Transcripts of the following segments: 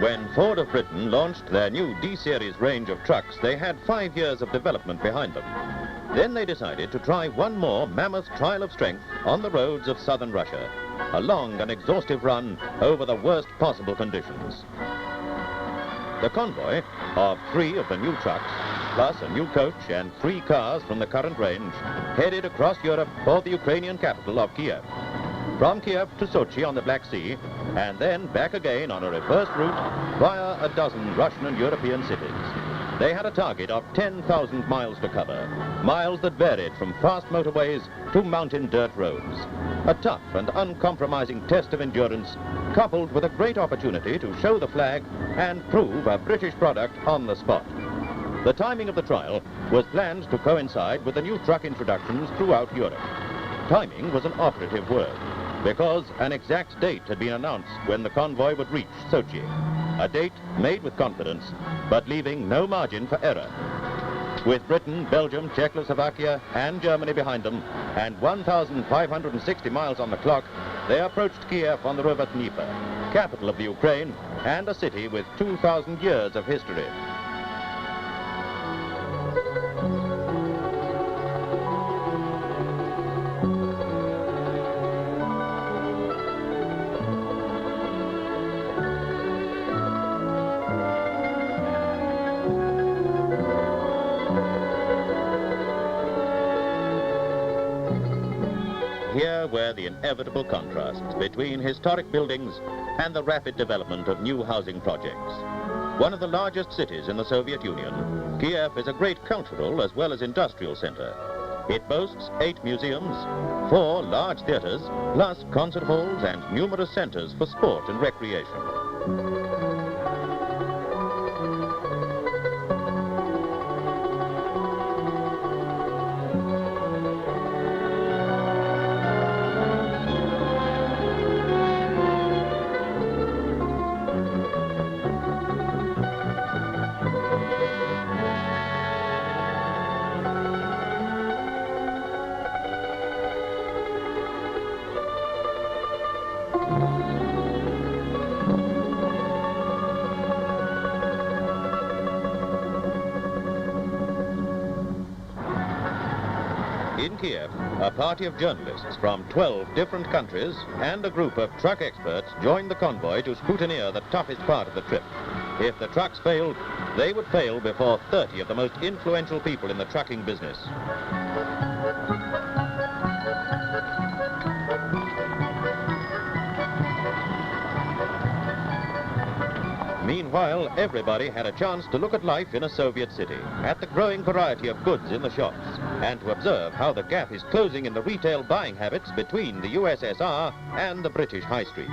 When Ford of Britain launched their new D-Series range of trucks, they had 5 years of development behind them. Then they decided to try one more mammoth trial of strength on the roads of southern Russia, a long and exhaustive run over the worst possible conditions. The convoy of 3 of the new trucks, plus a new coach and 3 cars from the current range, headed across Europe for the Ukrainian capital of Kiev. From Kiev to Sochi on the Black Sea, and then back again on a reverse route via a dozen Russian and European cities. They had a target of 10,000 miles to cover, miles that varied from fast motorways to mountain dirt roads. A tough and uncompromising test of endurance, coupled with a great opportunity to show the flag and prove a British product on the spot. The timing of the trial was planned to coincide with the new truck introductions throughout Europe. Timing was an operative word, because an exact date had been announced when the convoy would reach Sochi. A date made with confidence, but leaving no margin for error. With Britain, Belgium, Czechoslovakia and Germany behind them, and 1,560 miles on the clock, they approached Kiev on the river Dnieper, capital of the Ukraine, and a city with 2,000 years of history. Here were the inevitable contrasts between historic buildings and the rapid development of new housing projects. One of the largest cities in the Soviet Union, Kiev is a great cultural as well as industrial center. It boasts 8 museums, 4 large theaters, plus concert halls and numerous centers for sport and recreation. In Kiev, a party of journalists from 12 different countries and a group of truck experts joined the convoy to scrutineer the toughest part of the trip. If the trucks failed, they would fail before 30 of the most influential people in the trucking business. Meanwhile, everybody had a chance to look at life in a Soviet city, at the growing variety of goods in the shops, and to observe how the gap is closing in the retail buying habits between the USSR and the British High Street.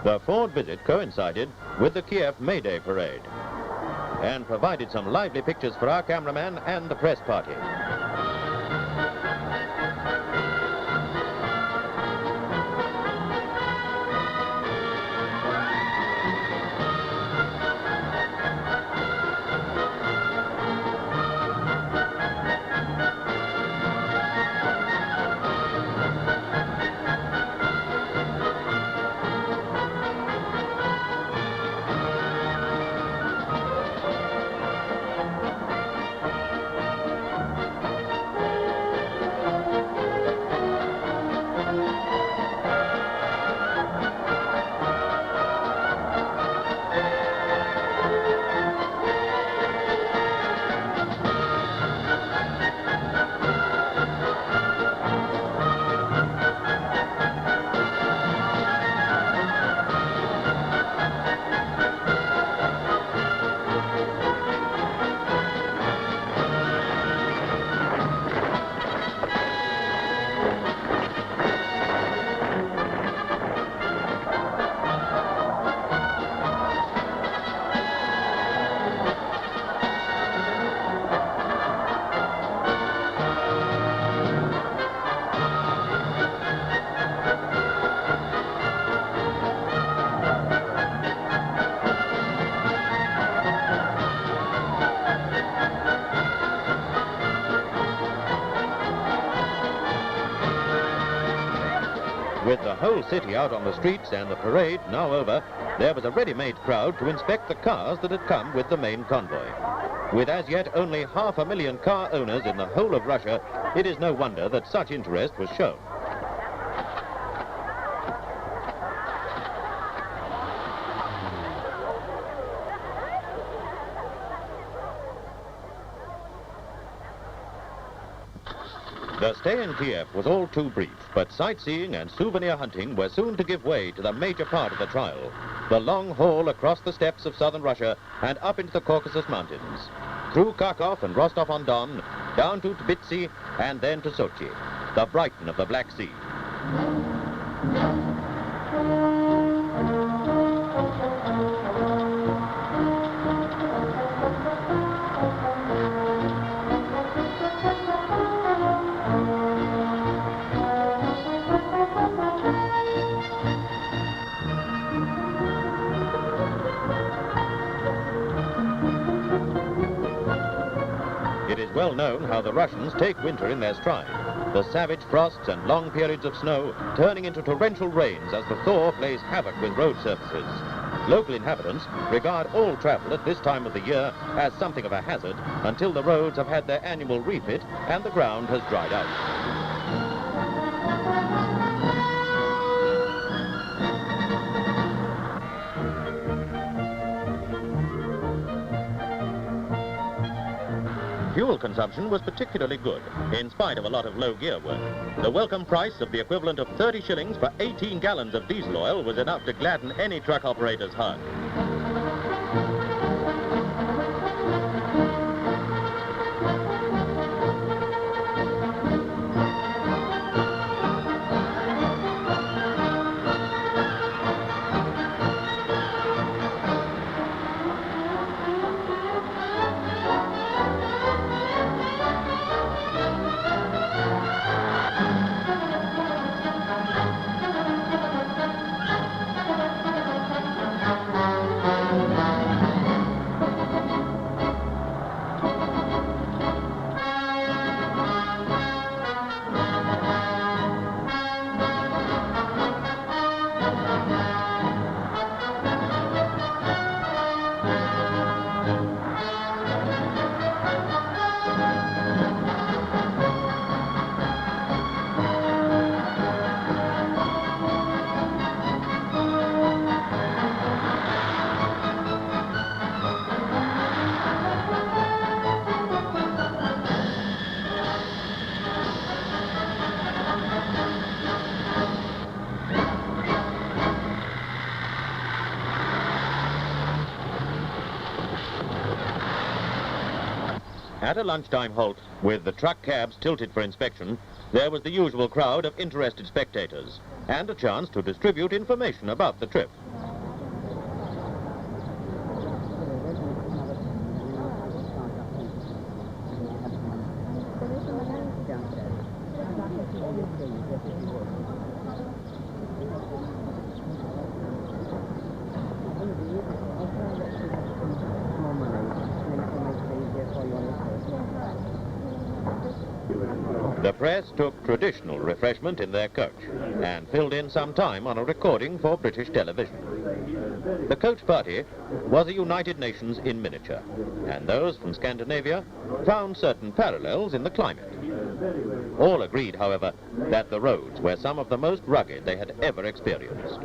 The Ford visit coincided with the Kiev May Day parade and provided some lively pictures for our cameraman and the press party. With the whole city out on the streets and the parade now over, there was a ready-made crowd to inspect the cars that had come with the main convoy. With as yet only 500,000 car owners in the whole of Russia, it is no wonder that such interest was shown. The stay in Kiev was all too brief, but sightseeing and souvenir hunting were soon to give way to the major part of the trial, the long haul across the steppes of southern Russia and up into the Caucasus Mountains, through Kharkov and Rostov-on-Don, down to Tbilisi and then to Sochi, the Brighton of the Black Sea. It is well known how the Russians take winter in their stride. The savage frosts and long periods of snow turning into torrential rains as the thaw plays havoc with road surfaces. Local inhabitants regard all travel at this time of the year as something of a hazard until the roads have had their annual refit and the ground has dried out. Fuel consumption was particularly good, in spite of a lot of low gear work. The welcome price of the equivalent of 30 shillings for 18 gallons of diesel oil was enough to gladden any truck operator's heart. At a lunchtime halt, with the truck cabs tilted for inspection, there was the usual crowd of interested spectators, and a chance to distribute information about the trip. The press took traditional refreshment in their coach and filled in some time on a recording for British television. The coach party was a United Nations in miniature, and those from Scandinavia found certain parallels in the climate. All agreed, however, that the roads were some of the most rugged they had ever experienced.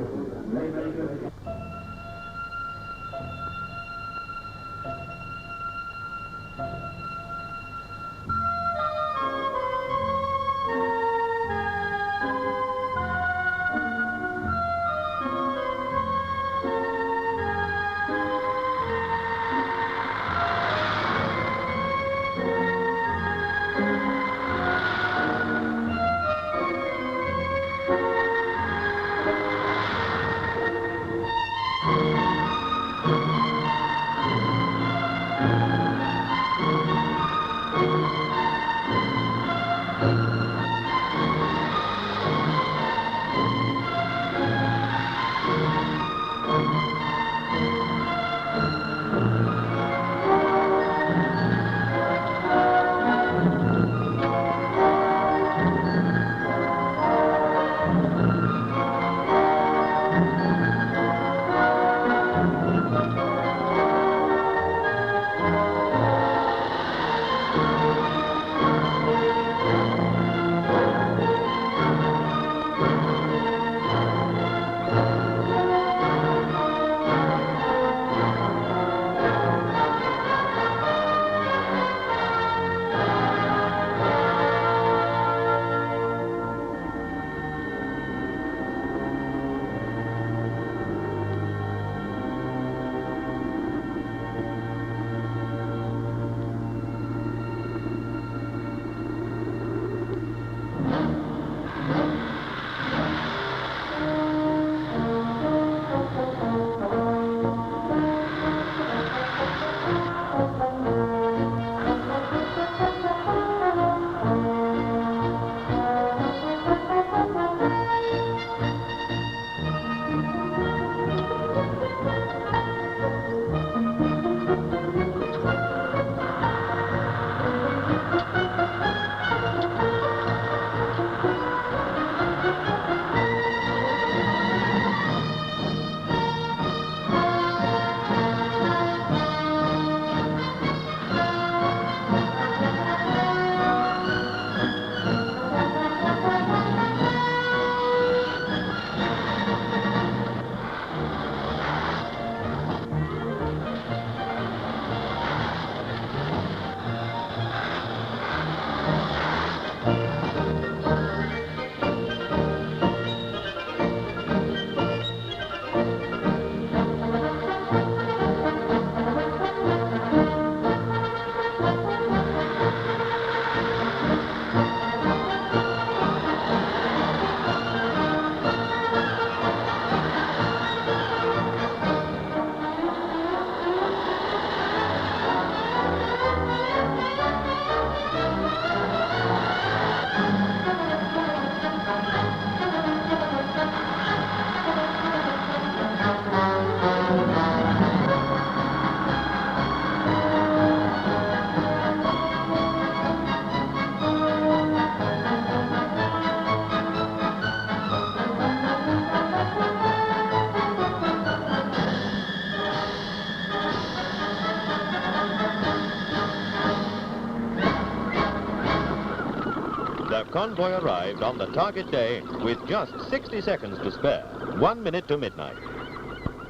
The convoy arrived on the target day with just 60 seconds to spare, 1 minute to midnight.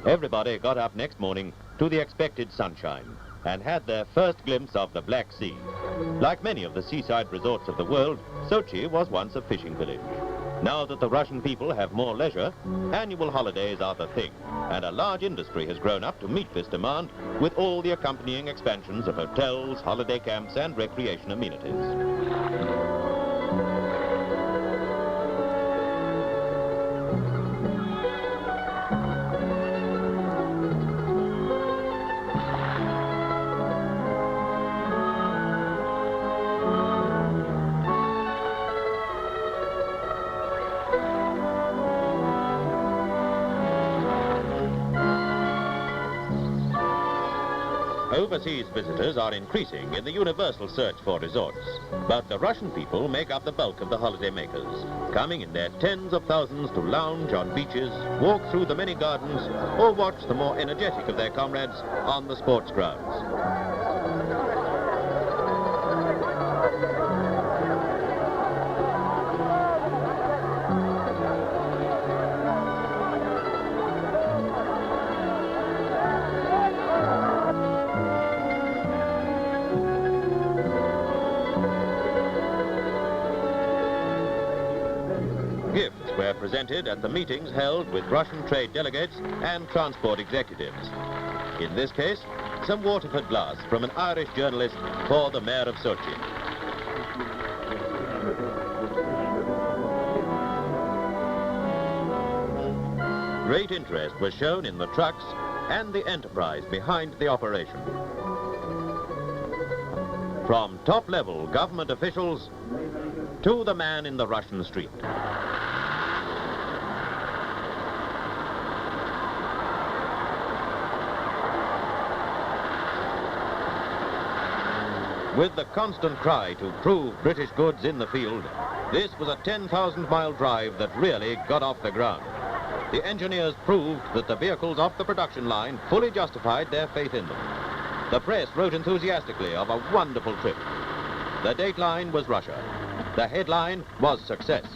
Everybody got up next morning to the expected sunshine and had their first glimpse of the Black Sea. Like many of the seaside resorts of the world, Sochi was once a fishing village. Now that the Russian people have more leisure, annual holidays are the thing, and a large industry has grown up to meet this demand with all the accompanying expansions of hotels, holiday camps, and recreation amenities. Overseas visitors are increasing in the universal search for resorts, but the Russian people make up the bulk of the holiday makers, coming in their tens of thousands to lounge on beaches, walk through the many gardens, or watch the more energetic of their comrades on the sports grounds. Gifts were presented at the meetings held with Russian trade delegates and transport executives. In this case, some Waterford glass from an Irish journalist for the Mayor of Sochi. Great interest was shown in the trucks and the enterprise behind the operation. From top-level government officials to the man in the Russian street. With the constant cry to prove British goods in the field, this was a 10,000-mile drive that really got off the ground. The engineers proved that the vehicles off the production line fully justified their faith in them. The press wrote enthusiastically of a wonderful trip. The dateline was Russia. The headline was success.